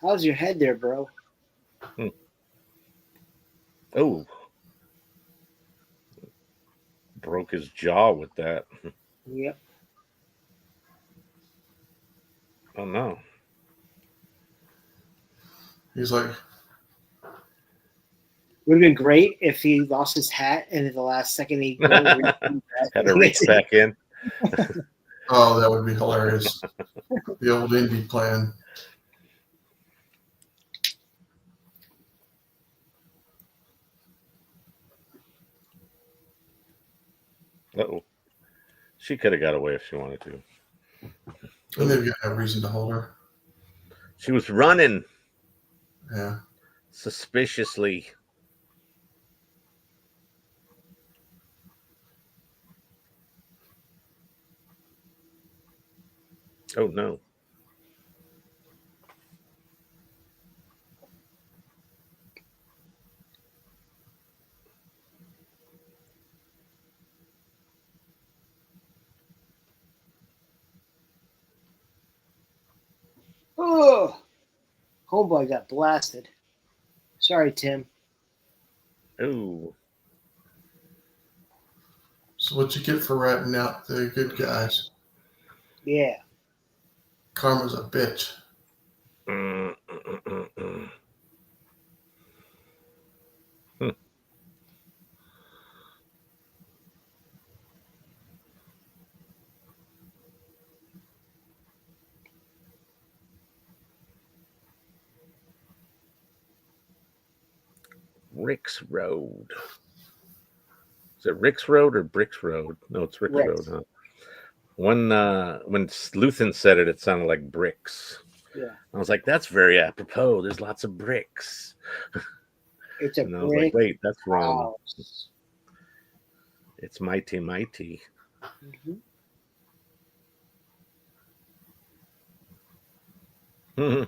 how's your head there, bro? Oh, broke his jaw with that. Yep. Oh no. He's like, Would have been great if he lost his hat and at the last second he had to reach back in. oh, that would be hilarious. The old indie plan. Uh-oh. She could have got away if she wanted to. And they've got no reason to hold her. She was running Yeah. suspiciously. Oh no. Oh, homeboy got blasted. Sorry, Tim. Oh. So what you get for ratting out the good guys? Yeah. Karma's a bitch. Rick's Road. Is it Rick's Road or Bricks Road? No, it's Rick's Road, huh? When Luthen said it, it sounded like bricks. Yeah. I was like, that's very apropos. There's lots of bricks. It's a and I was like, wait, that's wrong. house. It's mighty, mighty. Mm-hmm.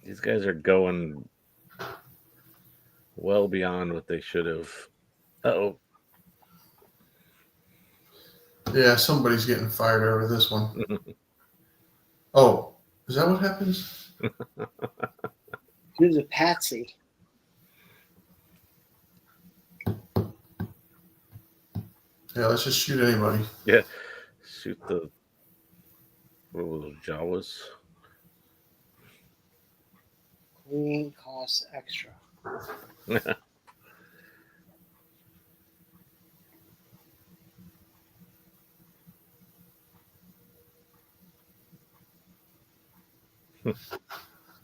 These guys are going well beyond what they should have. Uh-oh. Yeah, somebody's getting fired over this one. Oh, is that what happens? He was a patsy. Yeah, let's just shoot anybody. Yeah. Shoot the... What were those Jawas? Clean costs extra. The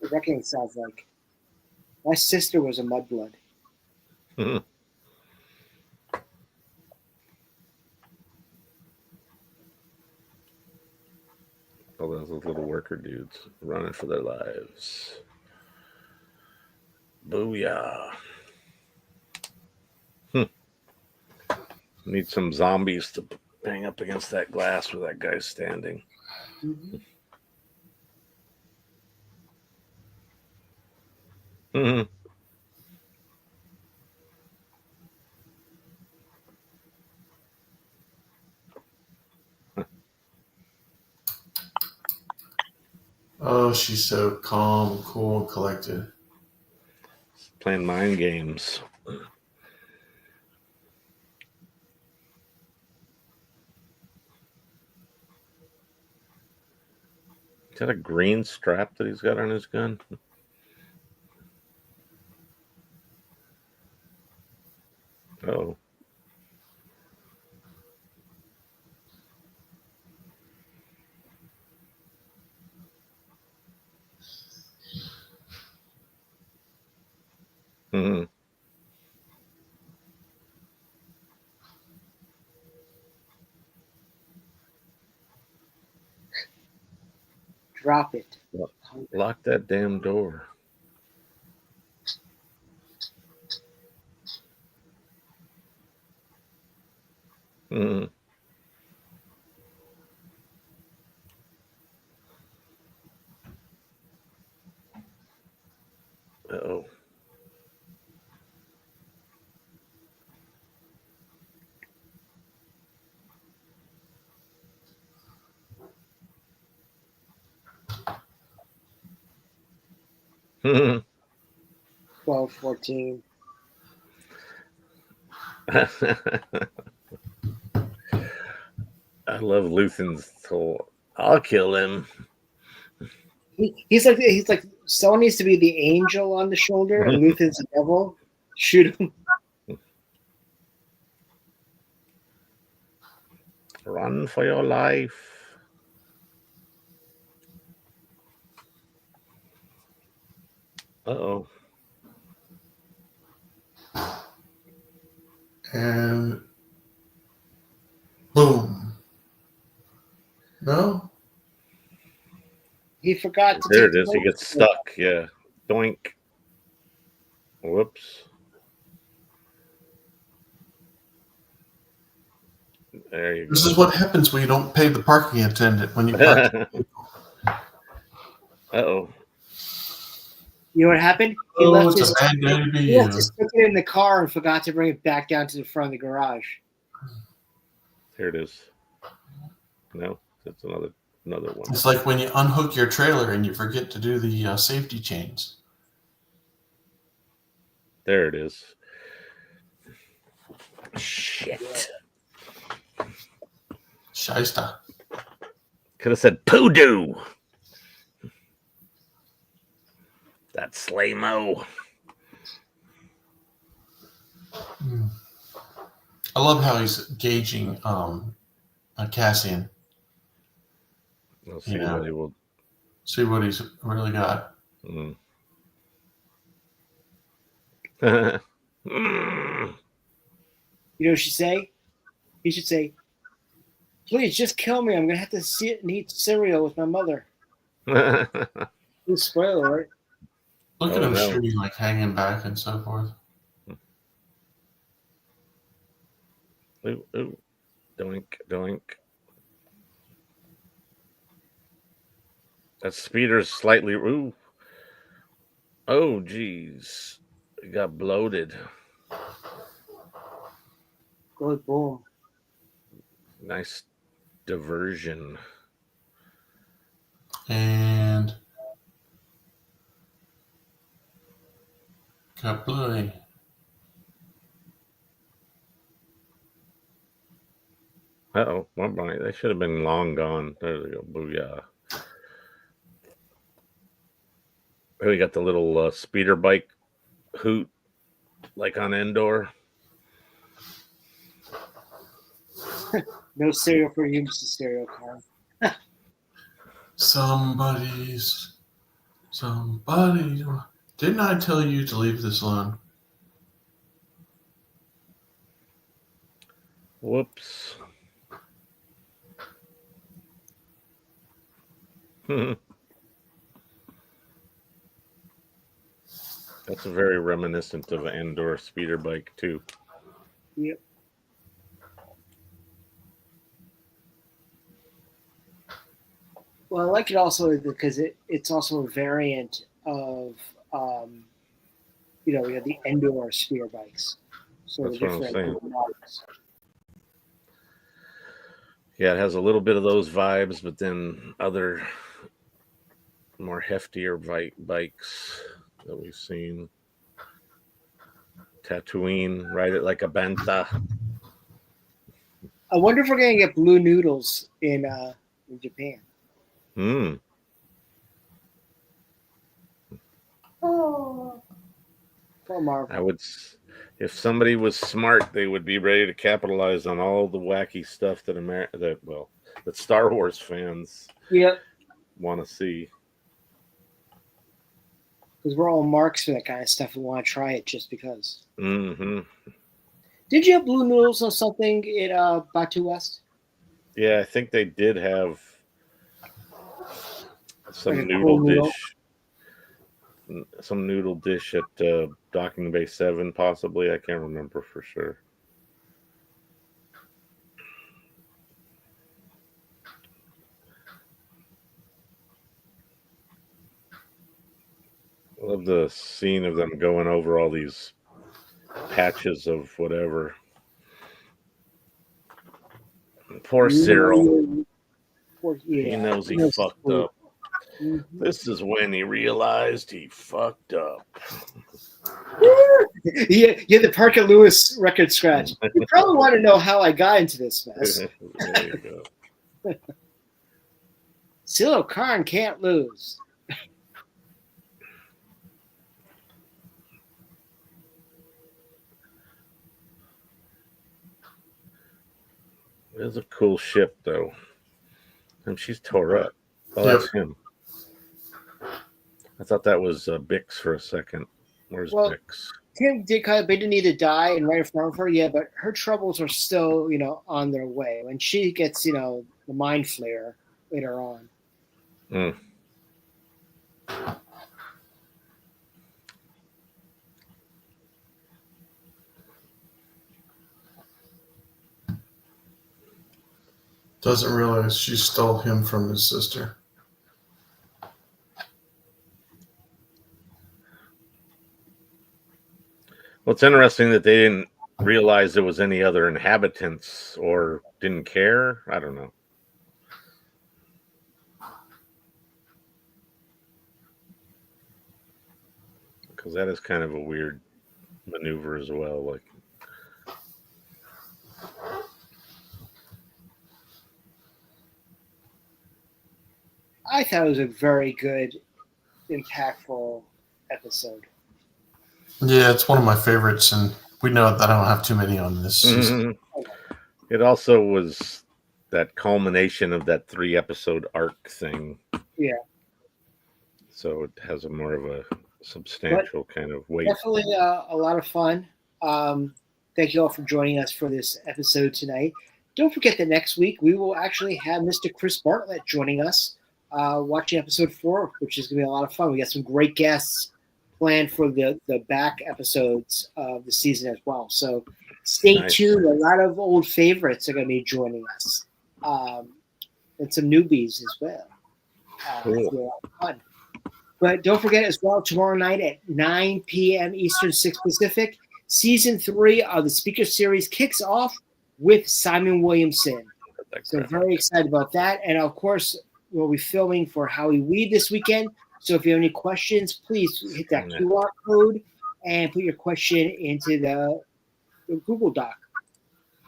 reckoning sounds like my sister was a mudblood. Oh, those little worker dudes running for their lives. Booyah. Need some zombies to bang up against that glass where that guy's standing. Mm-hmm. Mm-hmm. Oh, she's so calm, cool, and collected. Playing mind games. Is that a green strap that he's got on his gun? Oh. Mm-hmm. Drop it. Lock that damn door. Mm. Uh-oh. I 12, 14. love Luthen's whole, I'll kill him. He's like someone needs to be the angel on the shoulder, and Luthen's the devil. Shoot him. Run for your life. Uh-oh. And boom. No? He forgot to There take it is. He gets stuck. Yeah. Doink. Whoops. There you go. This is what happens when you don't pay the parking attendant when you park. Uh-oh. You know what happened? He Oh, left it's his a bad day to be he you. left his ticket in the car and forgot to bring it back down to the front of the garage. Here it is. No, that's another one. It's like when you unhook your trailer and you forget to do the safety chains. There it is. Shit. Shysta. Could have said poodoo. That's Slay-Mo. I love how he's gauging Cassian. Let's see what he will. See what he's really got. Mm. You know what he should say? He should say, "Please just kill me. I'm gonna have to eat cereal with my mother." Spoiler alert. Look at him shooting, like hanging back and so forth. Ooh, ooh. Doink, doink. That speeder's slightly. Ooh. Oh, geez. It got bloated. Good boom. Nice diversion. And kablooey. Uh-oh. They should have been long gone. There they go. Booyah. Here we got the little speeder bike hoot like on Andor. No cereal for you, Mr. Cereal Car. Somebody. Didn't I tell you to leave this alone? Whoops. That's very reminiscent of an Andor speeder bike too. Yep. Well, I like it also because it's also a variant of we have the Andor speeder bikes. So That's the what I'm different saying. models. Yeah, it has a little bit of those vibes, but then other more heftier bikes that we've seen. Tatooine, ride it like a banta. I wonder if we're gonna get blue noodles in Japan. Oh, poor Marvel. If somebody was smart, they would be ready to capitalize on all the wacky stuff that Star Wars fans want to see. Because we're all marks for that kind of stuff. We want to try it just because. Mm-hmm. Did you have blue noodles or something at Batu West? Yeah, I think they did have. some Like a noodle cool noodle. dish. Some noodle dish at Docking Bay 7, possibly. I can't remember for sure. I love the scene of them going over all these patches of whatever. Poor Cyril. He knows he fucked up. Mm-hmm. This is when he realized he fucked up. Yeah, the Parker Lewis record scratch. You probably want to know how I got into this mess. There you go. Cyril Karn can't lose. It's a cool ship, though. And she's tore up. Oh, Yep. that's him. I thought that was Bix for a second. Where's Bix? Tim didn't need to die and right in front of her, yeah, but her troubles are still, on their way. When she gets, the mind flare later on. Mm. Doesn't realize she stole him from his sister. Well, it's interesting that they didn't realize there was any other inhabitants or didn't care. I don't know. Because that is kind of a weird maneuver as well. Like, I thought it was a very good, impactful episode. Yeah, it's one of my favorites, and we know that I don't have too many on this season. It also was that culmination of that 3-episode arc thing. Yeah. So it has a more of a substantial kind of weight. Definitely a lot of fun. Thank you all for joining us for this episode tonight. Don't forget that next week we will actually have Mr. Chris Bartlett joining us, watching episode 4, which is going to be a lot of fun. We got some great guests planned for the back episodes of the season as well. So stay tuned. A lot of old favorites are going to be joining us, and some newbies as well. Cool. A lot of fun. But don't forget as well, tomorrow night at 9 p.m. Eastern, 6 Pacific, Season 3 of the Speaker Series kicks off with Simon Williamson. So very excited about that. And, of course, we'll be filming for Howie Weed this weekend. So if you have any questions, please hit that QR code and put your question into the Google Doc.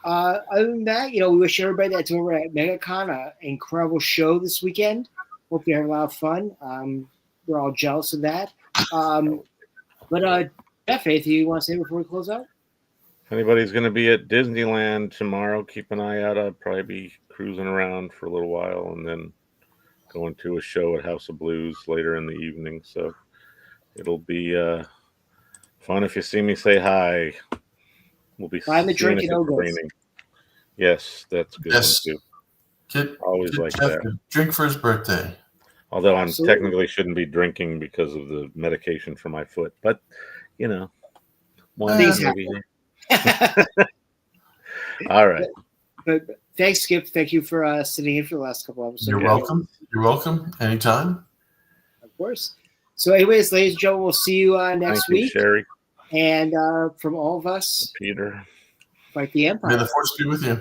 Other than that, we wish everybody that's over at MegaCon an incredible show this weekend. Hope you have a lot of fun. We're all jealous of that. But Jeff, anything you want to say before we close out? If anybody's going to be at Disneyland tomorrow, keep an eye out. I'll probably be cruising around for a little while and then going to a show at House of Blues later in the evening. So it'll be fun. If you see me, say hi. We'll be Buy the drink and raining. Yes, that's good. Yes. One too. Always like Jeff that. Drink for his birthday. Although I technically shouldn't be drinking because of the medication for my foot, but one maybe. All right. But thanks, Skip. Thank you for sitting in for the last couple episodes. You're welcome. You're welcome. Anytime. Of course. So, anyways, ladies and gentlemen, we'll see you next week. Sherry. And from all of us, Peter, fight the Empire. May the force be with you.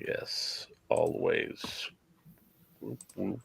Yes, always. Whoop, whoop.